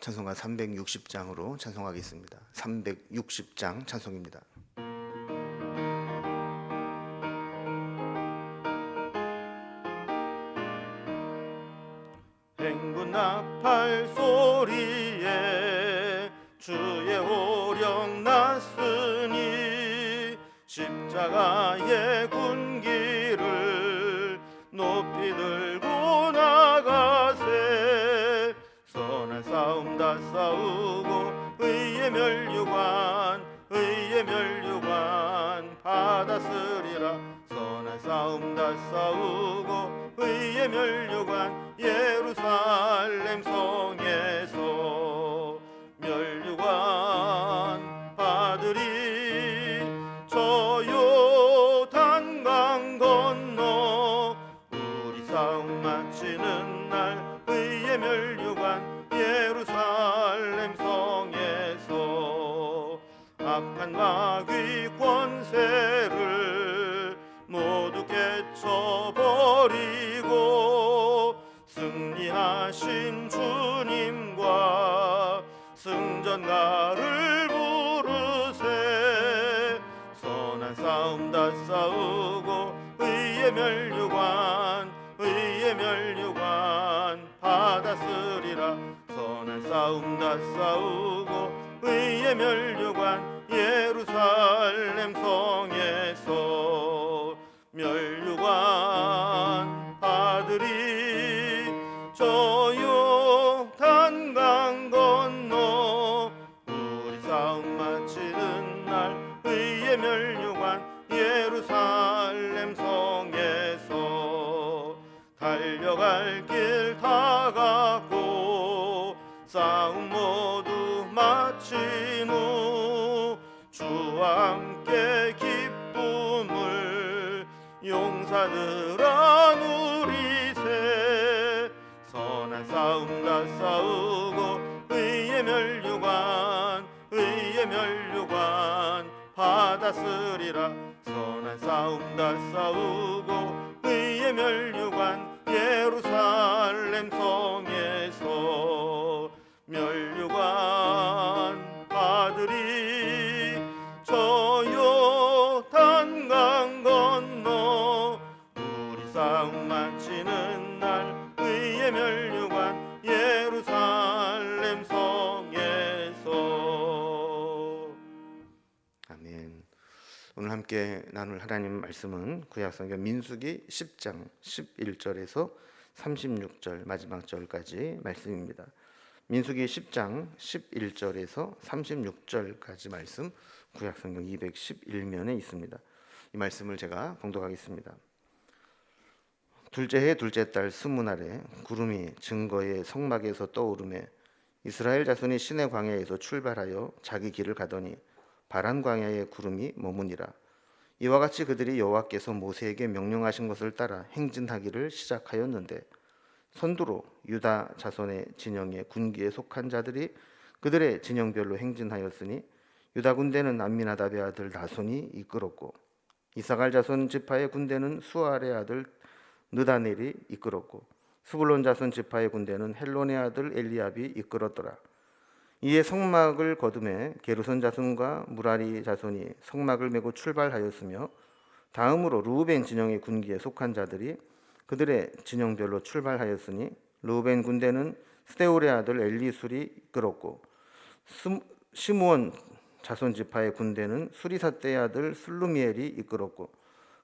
찬송가 360장으로 찬송하겠습니다. 360장 찬송입니다. 행군 나팔 소리에 주의 오령 났으니 십자가의 군기를 높이 들고 나가세. 선한 싸움 다 싸우고 의의 멸류관 받았으리라. 선한 싸움 다 싸우고 의의 멸류관 예루살렘 성에서 멸류관 받으리. 저 요단강 건너 우리 싸움 마치는 날 의의 멸류관 예루살렘 성에서 악한 마귀 권세를 모두 깨쳐버리고 승리하신 주님과 승전가를 부르세. 선한 싸움 다 싸우고 의의 멸류관 받았으리라. 선한 싸움 다 싸우고 의의 멸류관 예루살렘 성에서 멸류관 받으리. 저 요단강 건너 우리 싸움 마치는 날 의의 멸류관 예루살렘 성에서 달려갈 길 다 갔고 싸움 모두 마친 후 주와 함께 기쁨을 용사들아 누리세. 선한 싸움 다 싸우고 의의 멸류관 받았으리라. 선한 싸움 다 싸우고 의의 멸류관 예루살렘 성에서 멸류관 받으리. 저 요단강 건너 우리 싸움 마치는 날 의의 멸류관 예루살렘 성에서. 아멘. 오늘 함께 나눌 하나님 말씀은 구약성경 민수기 10장 11절에서 36절 마지막 절까지 말씀입니다. 민수기 10장 11절에서 36절까지 말씀 구약성경 211면에 있습니다. 이 말씀을 제가 봉독하겠습니다. 둘째 해 둘째 달 스무날에 구름이 증거의 성막에서 떠오르매 이스라엘 자손이 시내 광야에서 출발하여 자기 길을 가더니 바란 광야에 구름이 머무니라. 이와 같이 그들이 여호와께서 모세에게 명령하신 것을 따라 행진하기를 시작하였는데 선두로 유다 자손의 진영의 군기에 속한 자들이 그들의 진영별로 행진하였으니 유다 군대는 암미나답의 아들 나손이 이끌었고 이사갈 자손 지파의 군대는 수알의 아들 느다넬이 이끌었고 스불론 자손 지파의 군대는 헬론의 아들 엘리압이 이끌었더라. 이에 성막을 거두매 게르손 자손과 무라리 자손이 성막을 메고 출발하였으며 다음으로 르우벤 진영의 군기에 속한 자들이 그들의 진영별로 출발하였으니 르우벤 군대는 스데울의 아들 엘리술이 이끌었고 시므온 자손 지파의 군대는 수리사떼의 아들 슬루미엘이 이끌었고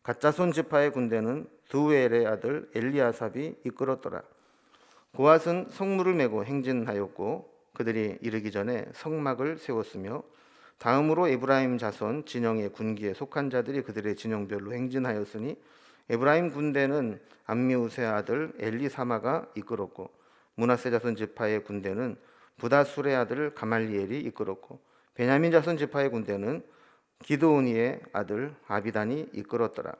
갓자손 지파의 군대는 드우엘의 아들 엘리아삽이 이끌었더라. 고앗은 성물을 메고 행진하였고 그들이 이르기 전에 성막을 세웠으며 다음으로 에브라임 자손 진영의 군기에 속한 자들이 그들의 진영별로 행진하였으니 에브라임 군대는 암미우스의 아들 엘리사마가 이끌었고 므낫세 자손 지파의 군대는 부다술의 아들 가말리엘이 이끌었고 베냐민 자손 지파의 군대는 기드오니의 아들 아비단이 이끌었더라.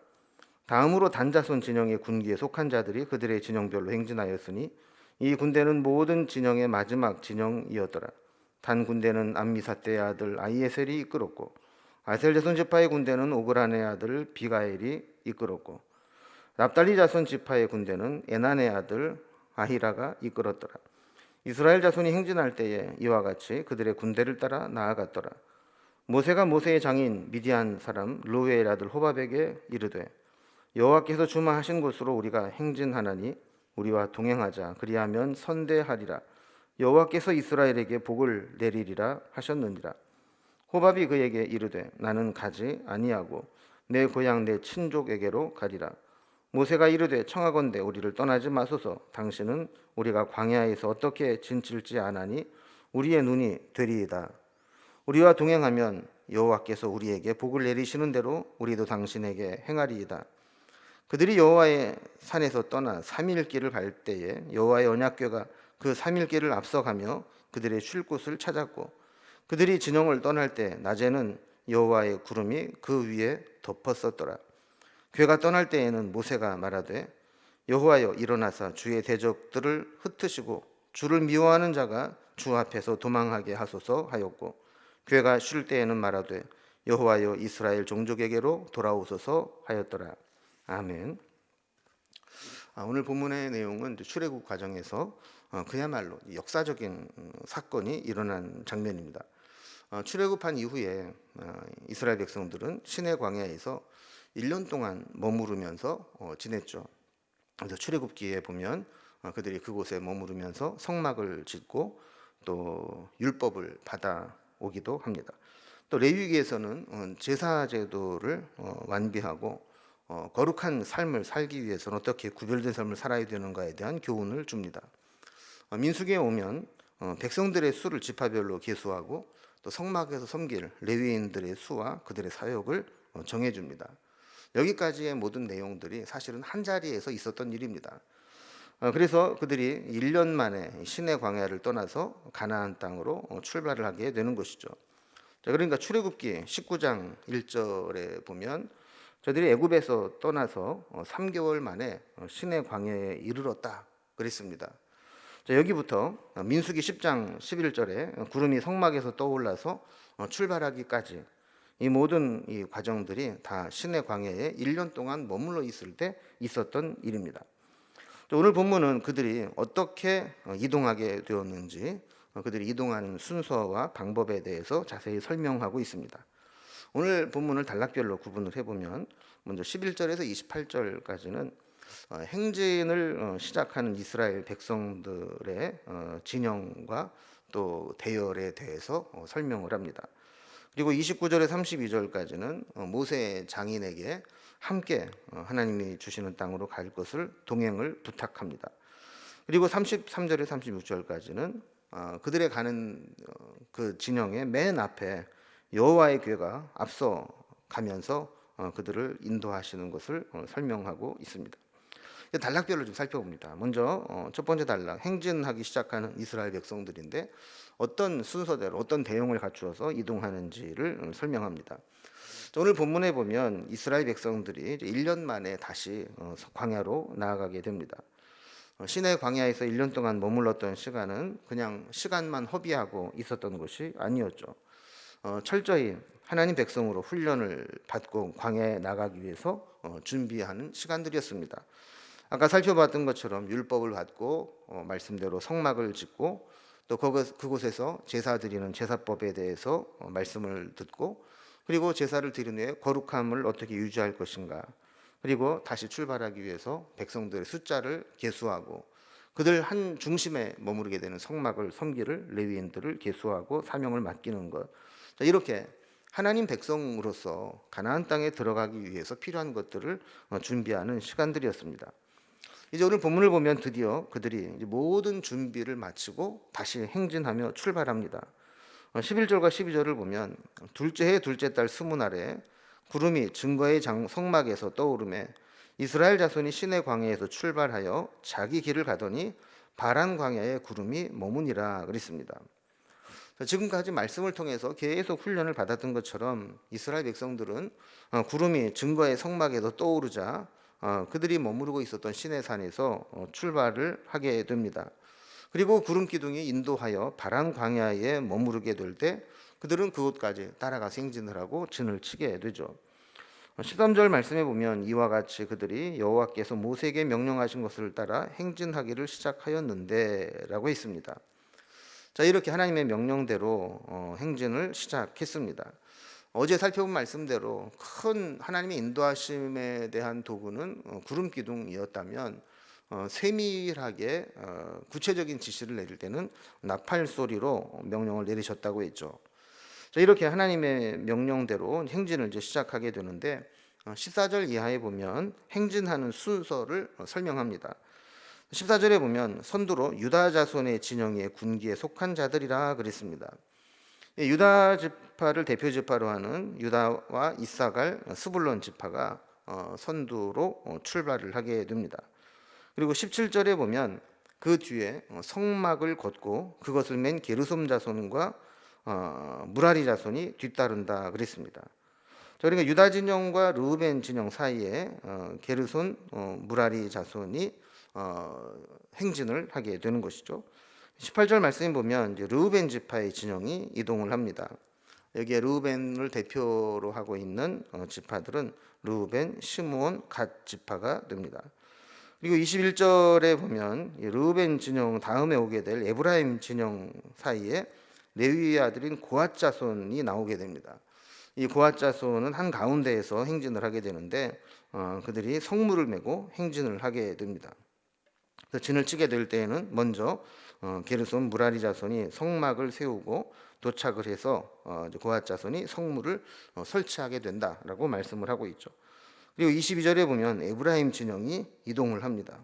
다음으로 단 자손 진영의 군기에 속한 자들이 그들의 진영별로 행진하였으니 이 군대는 모든 진영의 마지막 진영이었더라. 단 군대는 암미사떼의 아들 아이에셀이 이끌었고 아셀 자손 지파의 군대는 오그란의 아들 비가엘이 이끌었고 납달리 자손 지파의 군대는 에난의 아들 아히라가 이끌었더라. 이스라엘 자손이 행진할 때에 이와 같이 그들의 군대를 따라 나아갔더라. 모세가 모세의 장인 미디안 사람 르웨의 아들 호밥에게 이르되 여호와께서 주마하신 곳으로 우리가 행진하나니 우리와 동행하자. 그리하면 선대하리라. 여호와께서 이스라엘에게 복을 내리리라 하셨느니라. 호밥이 그에게 이르되 나는 가지 아니하고 내 고향 내 친족에게로 가리라. 모세가 이르되 청하건대 우리를 떠나지 마소서. 당신은 우리가 광야에서 어떻게 진칠지 아나니 우리의 눈이 되리이다. 우리와 동행하면 여호와께서 우리에게 복을 내리시는 대로 우리도 당신에게 행하리이다. 그들이 여호와의 산에서 떠나 3일 길을 갈 때에 여호와의 언약궤가 그 3일 길을 앞서가며 그들의 쉴 곳을 찾았고, 그들이 진영을 떠날 때 낮에는 여호와의 구름이 그 위에 덮었었더라. 궤가 떠날 때에는 모세가 말하되 여호와여 일어나사 주의 대적들을 흩으시고 주를 미워하는 자가 주 앞에서 도망하게 하소서 하였고, 궤가 쉴 때에는 말하되 여호와여 이스라엘 종족에게로 돌아오소서 하였더라. 아멘. 오늘 본문의 내용은 출애굽 과정에서 그야말로 역사적인 사건이 일어난 장면입니다. 출애굽한 이후에 이스라엘 백성들은 시내 광야에서 1년 동안 머무르면서 지냈죠. 그래서 출애굽기에 보면 그들이 그곳에 머무르면서 성막을 짓고 또 율법을 받아오기도 합니다. 또 레위기에서는 제사 제도를 완비하고 거룩한 삶을 살기 위해서는 어떻게 구별된 삶을 살아야 되는가에 대한 교훈을 줍니다. 민수기에 오면 백성들의 수를 지파별로 계수하고 또 성막에서 섬길 레위인들의 수와 그들의 사역을 정해줍니다. 여기까지의 모든 내용들이 사실은 한 자리에서 있었던 일입니다. 그래서 그들이 1년 만에 시내 광야를 떠나서 가나안 땅으로 출발을 하게 되는 것이죠. 그러니까 출애굽기 19장 1절에 보면 저들이 애굽에서 떠나서 3개월 만에 시내 광야에 이르렀다 그랬습니다. 여기부터 민수기 10장 11절에 구름이 성막에서 떠올라서 출발하기까지 이 모든 이 과정들이 다 시내 광야에 1년 동안 머물러 있을 때 있었던 일입니다. 오늘 본문은 그들이 어떻게 이동하게 되었는지, 그들이 이동하는 순서와 방법에 대해서 자세히 설명하고 있습니다. 오늘 본문을 단락별로 구분을 해보면 먼저 11절에서 28절까지는 행진을 시작하는 이스라엘 백성들의 진영과 또 대열에 대해서 설명을 합니다. 그리고 29절에 32절까지는 모세의 장인에게 함께 하나님이 주시는 땅으로 갈 것을 동행을 부탁합니다. 그리고 33절에 36절까지는 그들의 가는 그 진영의 맨 앞에 여호와의 궤가 앞서 가면서 그들을 인도하시는 것을 설명하고 있습니다. 단락별로 좀 살펴봅니다. 먼저 첫 번째 단락, 행진하기 시작하는 이스라엘 백성들인데 어떤 순서대로 어떤 대응을 갖추어서 이동하는지를 설명합니다. 오늘 본문에 보면 이스라엘 백성들이 1년 만에 다시 광야로 나아가게 됩니다. 시내 광야에서 1년 동안 머물렀던 시간은 그냥 시간만 허비하고 있었던 것이 아니었죠. 철저히 하나님 백성으로 훈련을 받고 광야에 나가기 위해서 준비하는 시간들이었습니다. 아까 살펴봤던 것처럼 율법을 받고 말씀대로 성막을 짓고 또 그곳에서 제사 드리는 제사법에 대해서 말씀을 듣고, 그리고 제사를 드린 후에 거룩함을 어떻게 유지할 것인가, 그리고 다시 출발하기 위해서 백성들의 숫자를 계수하고 그들 한 중심에 머무르게 되는 성막을 섬기를 레위인들을 계수하고 사명을 맡기는 것, 이렇게 하나님 백성으로서 가나안 땅에 들어가기 위해서 필요한 것들을 준비하는 시간들이었습니다. 이제 오늘 본문을 보면 드디어 그들이 모든 준비를 마치고 다시 행진하며 출발합니다. 11절과 12절을 보면 둘째 해 둘째 달 스무날에 구름이 증거의 성막에서 떠오르매 이스라엘 자손이 시내 광야에서 출발하여 자기 길을 가더니 바란 광야에 구름이 머무니라 그랬습니다. 지금까지 말씀을 통해서 계속 훈련을 받았던 것처럼 이스라엘 백성들은 구름이 증거의 성막에서 떠오르자 그들이 머무르고 있었던 시내산에서 출발을 하게 됩니다. 그리고 구름 기둥이 인도하여 바란 광야에 머무르게 될 때 그들은 그곳까지 따라가서 행진을 하고 진을 치게 되죠. 13절 말씀에 보면 이와 같이 그들이 여호와께서 모세에게 명령하신 것을 따라 행진하기를 시작하였는데 라고 있습니다. 자, 이렇게 하나님의 명령대로 행진을 시작했습니다. 어제 살펴본 말씀대로 큰 하나님의 인도하심에 대한 도구는 구름 기둥이었다면, 세밀하게 구체적인 지시를 내릴 때는 나팔 소리로 명령을 내리셨다고 했죠. 자, 이렇게 하나님의 명령대로 행진을 이제 시작하게 되는데, 14절 이하에 보면 행진하는 순서를 설명합니다. 14절에 보면 선두로 유다 자손의 진영의 군기에 속한 자들이라 그랬습니다. 유다 지파를 대표 지파로 하는 유다와 이사갈, 스불론 지파가 선두로 출발을 하게 됩니다. 그리고 17절에 보면 그 뒤에 성막을 걷고 그것을 맨 게르솜 자손과 무라리 자손이 뒤따른다 그랬습니다. 그러니까 유다 진영과 르우벤 진영 사이에 게르손, 무라리 자손이 행진을 하게 되는 것이죠. 18절 말씀에 보면 이제 르우벤 지파의 진영이 이동을 합니다. 여기에 르우벤을 대표로 하고 있는 지파들은 르우벤, 시므온, 갓 지파가 됩니다. 그리고 21절에 보면 르우벤 진영 다음에 오게 될 에브라임 진영 사이에 레위의 아들인 고앗 자손이 나오게 됩니다. 이 고앗 자손은 한 가운데에서 행진을 하게 되는데, 그들이 성물을 메고 행진을 하게 됩니다. 그래서 진을 치게 될 때에는 먼저 게르솜 무라리 자손이 성막을 세우고 도착을 해서 고앗 자손이 성물을 설치하게 된다라고 말씀을 하고 있죠. 그리고 22절에 보면 에브라임 진영이 이동을 합니다.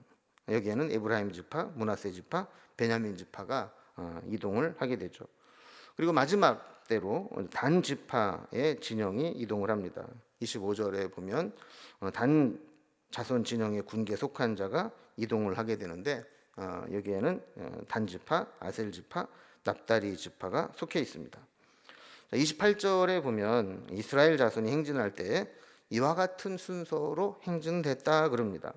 여기에는 에브라임 지파, 므낫세 지파, 베냐민 지파가 이동을 하게 되죠. 그리고 마지막 때로 단 지파의 진영이 이동을 합니다. 25절에 보면 단 자손 진영의 군기에 속한 자가 이동을 하게 되는데, 여기에는 단 지파, 아셀 지파, 납달리 지파가 속해 있습니다. 28절에 보면 이스라엘 자손이 행진할 때 이와 같은 순서로 행진됐다 그럽니다.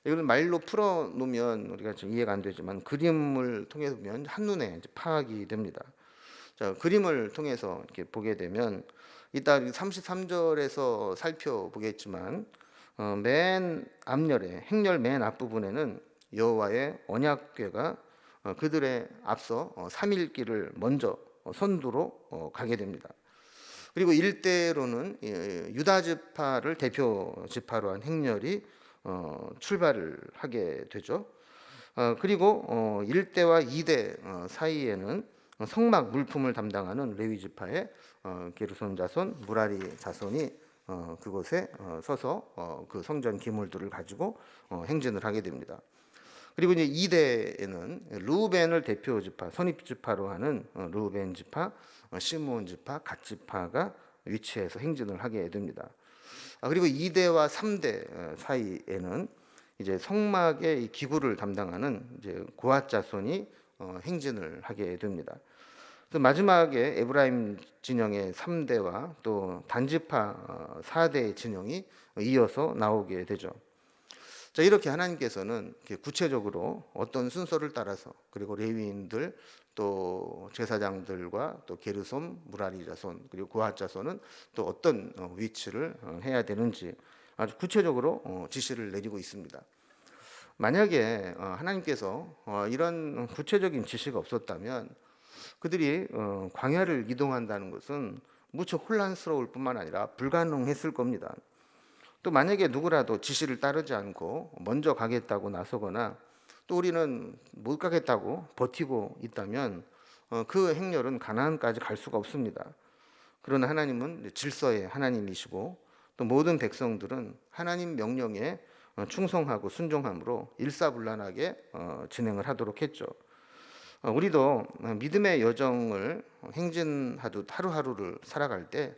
이걸 말로 풀어 놓으면 우리가 좀 이해가 안 되지만 그림을 통해서 보면 한눈에 파악이 됩니다. 자, 그림을 통해서 이렇게 보게 되면 이따 33절에서 살펴보겠지만, 맨 앞열에 행렬 맨 앞부분에는 여호와의 언약궤가 그들의 앞서 3일 길을 먼저 선두로 가게 됩니다. 그리고 일대로는 유다 지파를 대표 지파로 한 행렬이 출발을 하게 되죠. 그리고 1대와 2대 사이에는 성막 물품을 담당하는 레위 지파의 게르손 자손, 무라리 자손이 그곳에 서서 그 성전 기물들을 가지고 행진을 하게 됩니다. 그리고 이제 2대에는 르우벤을 대표 지파, 선입 지파로 하는 르우벤 지파, 시므온 지파, 갓 지파가 위치해서 행진을 하게 됩니다. 그리고 2대와 3대 사이에는 이제 성막의 기구를 담당하는 이제 고앗 자손이 행진을 하게 됩니다. 그래서 마지막에 에브라임 진영의 3대와 또 단지파 4대의 진영이 이어서 나오게 되죠. 자, 이렇게 하나님께서는 구체적으로 어떤 순서를 따라서, 그리고 레위인들 또 제사장들과 또 게르솜, 무라리 자손, 그리고 고앗 자손은 또 어떤 위치를 해야 되는지 아주 구체적으로 지시를 내리고 있습니다. 만약에 하나님께서 이런 구체적인 지시가 없었다면 그들이 광야를 이동한다는 것은 무척 혼란스러울 뿐만 아니라 불가능했을 겁니다. 또 만약에 누구라도 지시를 따르지 않고 먼저 가겠다고 나서거나 또 우리는 못 가겠다고 버티고 있다면 그 행렬은 가나안까지 갈 수가 없습니다. 그러나 하나님은 질서의 하나님이시고 또 모든 백성들은 하나님 명령에 충성하고 순종함으로 일사불란하게 진행을 하도록 했죠. 우리도 믿음의 여정을 행진하듯 하루하루를 살아갈 때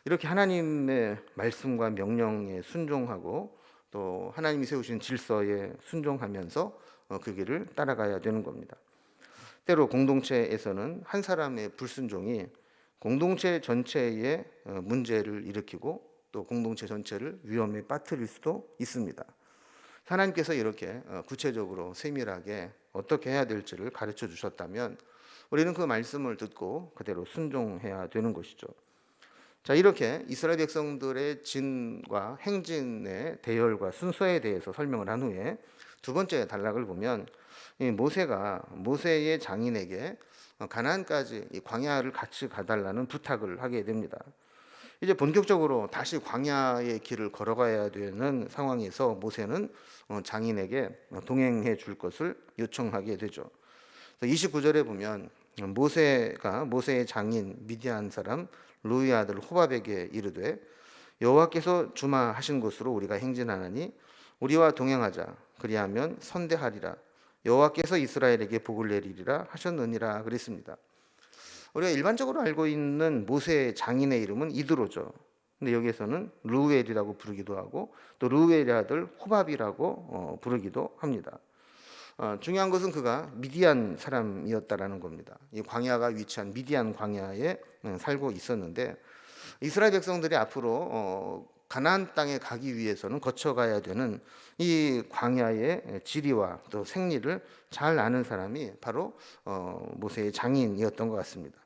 이렇게 하나님의 말씀과 명령에 순종하고 또 하나님이 세우신 질서에 순종하면서 그 길을 따라가야 되는 겁니다. 때로 공동체에서는 한 사람의 불순종이 공동체 전체에 문제를 일으키고 또 공동체 전체를 위험에 빠뜨릴 수도 있습니다. 하나님께서 이렇게 구체적으로 세밀하게 어떻게 해야 될지를 가르쳐 주셨다면 우리는 그 말씀을 듣고 그대로 순종해야 되는 것이죠. 자, 이렇게 이스라엘 백성들의 진과 행진의 대열과 순서에 대해서 설명을 한 후에 두 번째 단락을 보면 모세가 모세의 장인에게 가나안까지 이 광야를 같이 가달라는 부탁을 하게 됩니다. 이제 본격적으로 다시 광야의 길을 걸어가야 되는 상황에서 모세는 장인에게 동행해 줄 것을 요청하게 되죠. 29절에 보면 모세의 장인 미디안 사람 루의 아들 호밥에게 이르되 여호와께서 주마하신 곳으로 우리가 행진하나니 우리와 동행하자. 그리하면 선대하리라. 여호와께서 이스라엘에게 복을 내리리라 하셨느니라 그랬습니다. 우리가 일반적으로 알고 있는 모세의 장인의 이름은 이드로죠. 근데 여기에서는 르우엘이라고 부르기도 하고 또 르우엘의 아들 호밥이라고 부르기도 합니다. 중요한 것은 그가 미디안 사람이었다라는 겁니다. 이 광야가 위치한 미디안 광야에 살고 있었는데 이스라엘 백성들이 앞으로 가나안 땅에 가기 위해서는 거쳐가야 되는 이 광야의 지리와 또 생리를 잘 아는 사람이 바로 모세의 장인이었던 것 같습니다.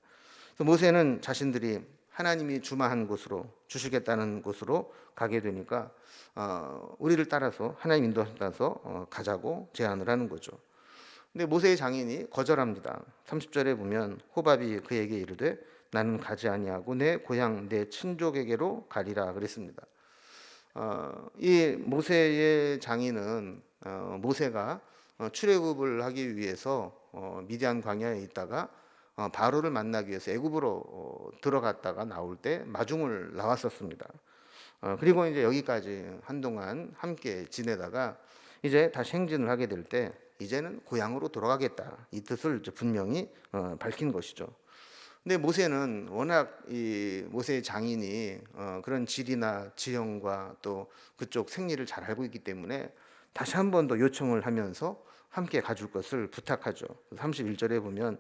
모세는 자신들이 하나님이 주마한 곳으로 주시겠다는 곳으로 가게 되니까 우리를 따라서 하나님 인도하셔서 가자고 제안을 하는 거죠. 근데 모세의 장인이 거절합니다. 30절에 보면 호밥이 그에게 이르되 나는 가지 아니하고 내 고향 내 친족에게로 가리라 그랬습니다. 이 모세의 장인은 모세가 출애굽을 하기 위해서 미디안 광야에 있다가 바로를 만나기 위해서 애굽으로 들어갔다가 나올 때 마중을 나왔었습니다. 그리고 이제 여기까지 한동안 함께 지내다가 이제 다시 행진을 하게 될 때 이제는 고향으로 돌아가겠다 이 뜻을 이제 분명히 밝힌 것이죠. 근데 모세는 워낙 이 모세의 장인이 그런 지리나 지형과 또 그쪽 생리를 잘 알고 있기 때문에 다시 한 번 더 요청을 하면서 함께 가줄 것을 부탁하죠. 31절에 보면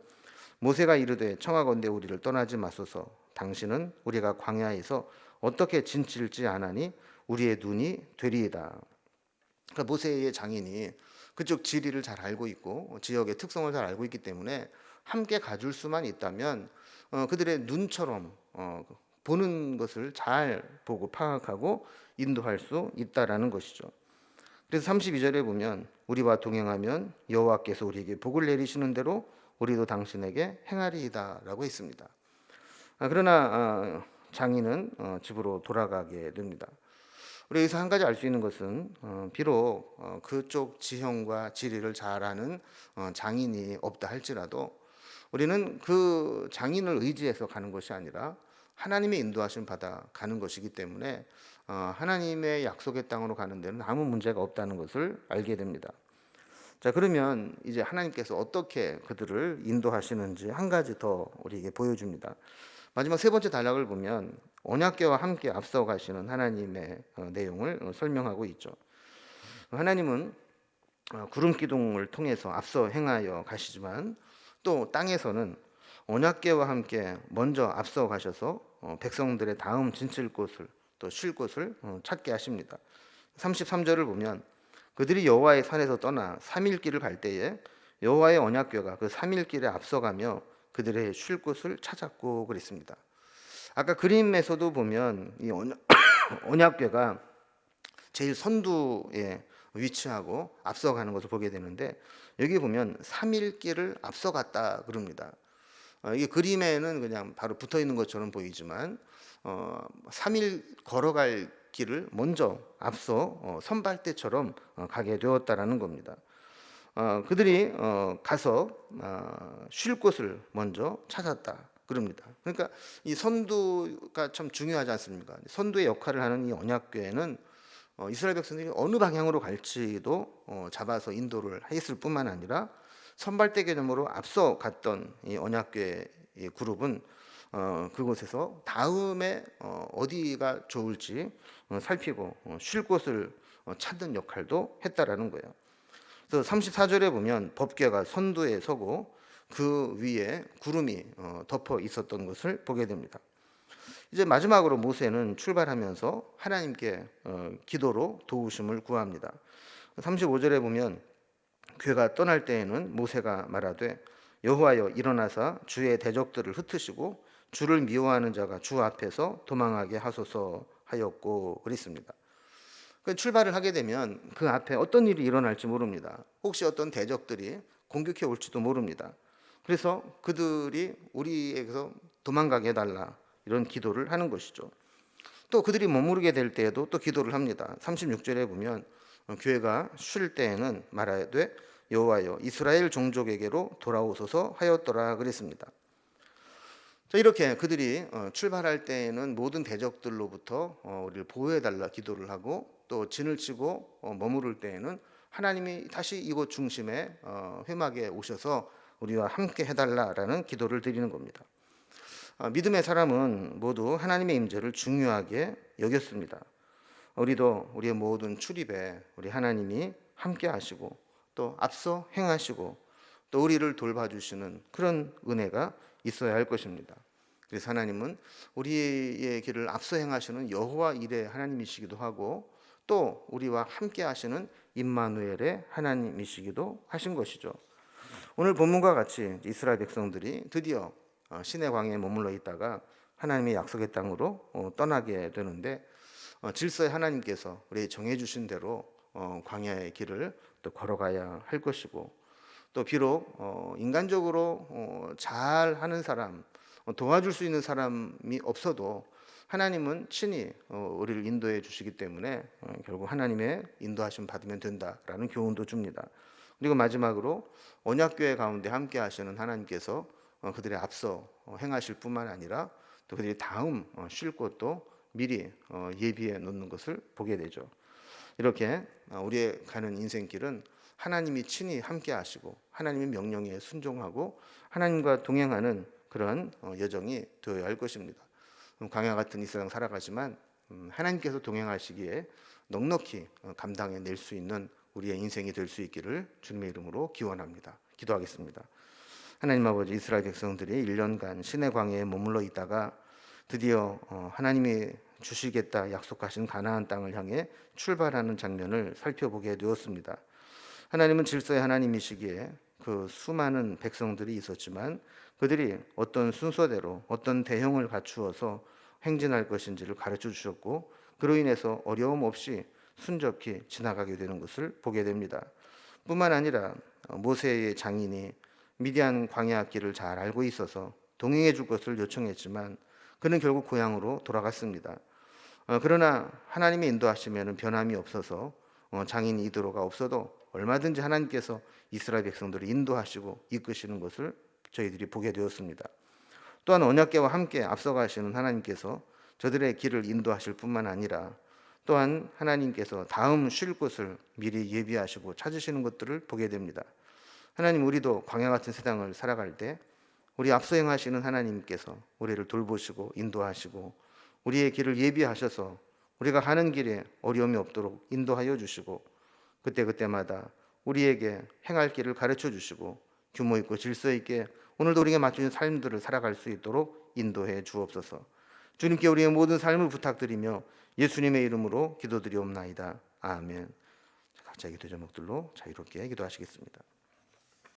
모세가 이르되 청하건대 우리를 떠나지 마소서. 당신은 우리가 광야에서 어떻게 진칠지 아나니 우리의 눈이 되리이다. 그러니까 모세의 장인이 그쪽 지리를 잘 알고 있고 지역의 특성을 잘 알고 있기 때문에 함께 가줄 수만 있다면 그들의 눈처럼 보는 것을 잘 보고 파악하고 인도할 수 있다라는 것이죠. 그래서 32절에 보면 우리와 동행하면 여호와께서 우리에게 복을 내리시는 대로 우리도 당신에게 행하리이다라고 했습니다. 그러나 장인은 집으로 돌아가게 됩니다. 우리 여기서 한 가지 알 수 있는 것은 비록 그쪽 지형과 지리를 잘 아는 장인이 없다 할지라도 우리는 그 장인을 의지해서 가는 것이 아니라 하나님의 인도하심 받아 가는 것이기 때문에 하나님의 약속의 땅으로 가는 데는 아무 문제가 없다는 것을 알게 됩니다. 자, 그러면 이제 하나님께서 어떻게 그들을 인도하시는지 한 가지 더 우리에게 보여줍니다. 마지막 세 번째 단락을 보면 언약궤와 함께 앞서 가시는 하나님의 내용을 설명하고 있죠. 하나님은 구름 기둥을 통해서 앞서 행하여 가시지만 또 땅에서는 언약궤와 함께 먼저 앞서 가셔서 백성들의 다음 진칠 곳을 또 쉴 곳을 찾게 하십니다. 33절을 보면 그들이 여호와의 산에서 떠나 3일 길을 갈 때에 여호와의 언약궤가 그 3일 길에 앞서가며 그들의 쉴 곳을 찾았고 그랬습니다. 아까 그림에서도 보면 이 언약궤가 제일 선두에 위치하고 앞서가는 것을 보게 되는데 여기 보면 3일 길을 앞서갔다 그럽니다. 이게 그림에는 그냥 바로 붙어 있는 것처럼 보이지만 3일 걸어갈 길을 먼저 앞서 선발대처럼 가게 되었다라는 겁니다. 그들이 가서 쉴 곳을 먼저 찾았다 그럽니다. 그러니까 이 선두가 참 중요하지 않습니까? 선두의 역할을 하는 이 언약궤는 이스라엘 백성들이 어느 방향으로 갈지도 잡아서 인도를 했을 뿐만 아니라 선발대 개념으로 앞서 갔던 이 언약궤 그룹은 그곳에서 다음에 어디가 좋을지 살피고 쉴 곳을 찾는 역할도 했다라는 거예요. 그래서 34절에 보면 법궤가 선두에 서고 그 위에 구름이 덮어 있었던 것을 보게 됩니다. 이제 마지막으로 모세는 출발하면서 하나님께 기도로 도우심을 구합니다. 35절에 보면 궤가 떠날 때에는 모세가 말하되 여호와여 일어나사 주의 대적들을 흩으시고 주를 미워하는 자가 주 앞에서 도망하게 하소서 하였고 그랬습니다. 출발을 하게 되면 그 앞에 어떤 일이 일어날지 모릅니다. 혹시 어떤 대적들이 공격해 올지도 모릅니다. 그래서 그들이 우리에게서 도망가게 해달라, 이런 기도를 하는 것이죠. 또 그들이 머무르게 될 때에도 또 기도를 합니다. 36절에 보면 교회가 쉴 때에는 말하되 여호와여 이스라엘 종족에게로 돌아오소서 하였더라 그랬습니다. 자, 이렇게 그들이 출발할 때에는 모든 대적들로부터 우리를 보호해달라 기도를 하고, 또 진을 치고 머무를 때에는 하나님이 다시 이곳 중심에 회막에 오셔서 우리와 함께 해달라라는 기도를 드리는 겁니다. 믿음의 사람은 모두 하나님의 임재를 중요하게 여겼습니다. 우리도 우리의 모든 출입에 우리 하나님이 함께 하시고 또 앞서 행하시고 또 우리를 돌봐주시는 그런 은혜가 있어야 할 것입니다. 그래서 하나님은 우리의 길을 앞서 행하시는 여호와 일의 하나님이시기도 하고, 또 우리와 함께 하시는 임마누엘의 하나님이시기도 하신 것이죠. 오늘 본문과 같이 이스라엘 백성들이 드디어 시내 광야에 머물러 있다가 하나님의 약속의 땅으로 떠나게 되는데, 질서의 하나님께서 우리 정해 주신 대로 광야의 길을 또 걸어가야 할 것이고, 또 비록 인간적으로 잘 하는 사람, 도와줄 수 있는 사람이 없어도 하나님은 친히 우리를 인도해 주시기 때문에 결국 하나님의 인도하심 받으면 된다라는 교훈도 줍니다. 그리고 마지막으로 언약교회 가운데 함께 하시는 하나님께서 그들의 앞서 행하실 뿐만 아니라 또 그들이 다음 쉴 곳도 미리 예비해 놓는 것을 보게 되죠. 이렇게 우리의 가는 인생길은 하나님이 친히 함께 하시고 하나님의 명령에 순종하고 하나님과 동행하는 그런 여정이 되어야 할 것입니다. 광야 같은 이 세상 살아가지만 하나님께서 동행하시기에 넉넉히 감당해 낼 수 있는 우리의 인생이 될 수 있기를 주님의 이름으로 기원합니다. 기도하겠습니다. 하나님 아버지, 이스라엘 백성들이 1년간 시내 광야에 머물러 있다가 드디어 하나님이 주시겠다 약속하신 가나안 땅을 향해 출발하는 장면을 살펴보게 되었습니다. 하나님은 질서의 하나님이시기에 그 수많은 백성들이 있었지만 그들이 어떤 순서대로 어떤 대형을 갖추어서 행진할 것인지를 가르쳐 주셨고, 그로 인해서 어려움 없이 순적히 지나가게 되는 것을 보게 됩니다. 뿐만 아니라 모세의 장인이 미디안 광야 길을 잘 알고 있어서 동행해 줄 것을 요청했지만 그는 결국 고향으로 돌아갔습니다. 그러나 하나님의 인도하시면 변함이 없어서 장인이 이도로가 없어도 얼마든지 하나님께서 이스라엘 백성들을 인도하시고 이끄시는 것을 저희들이 보게 되었습니다. 또한 언약궤와 함께 앞서가시는 하나님께서 저들의 길을 인도하실 뿐만 아니라 또한 하나님께서 다음 쉴 곳을 미리 예비하시고 찾으시는 것들을 보게 됩니다. 하나님, 우리도 광야 같은 세상을 살아갈 때 우리 앞서 행하시는 하나님께서 우리를 돌보시고 인도하시고 우리의 길을 예비하셔서 우리가 가는 길에 어려움이 없도록 인도하여 주시고, 그때그때마다 우리에게 행할 길을 가르쳐 주시고 규모 있고 질서 있게 오늘도 우리에게 맞추는 삶들을 살아갈 수 있도록 인도해 주옵소서. 주님께 우리의 모든 삶을 부탁드리며 예수님의 이름으로 기도드리옵나이다. 아멘. 각자의 기도 제목들로 자유롭게 기도하시겠습니다.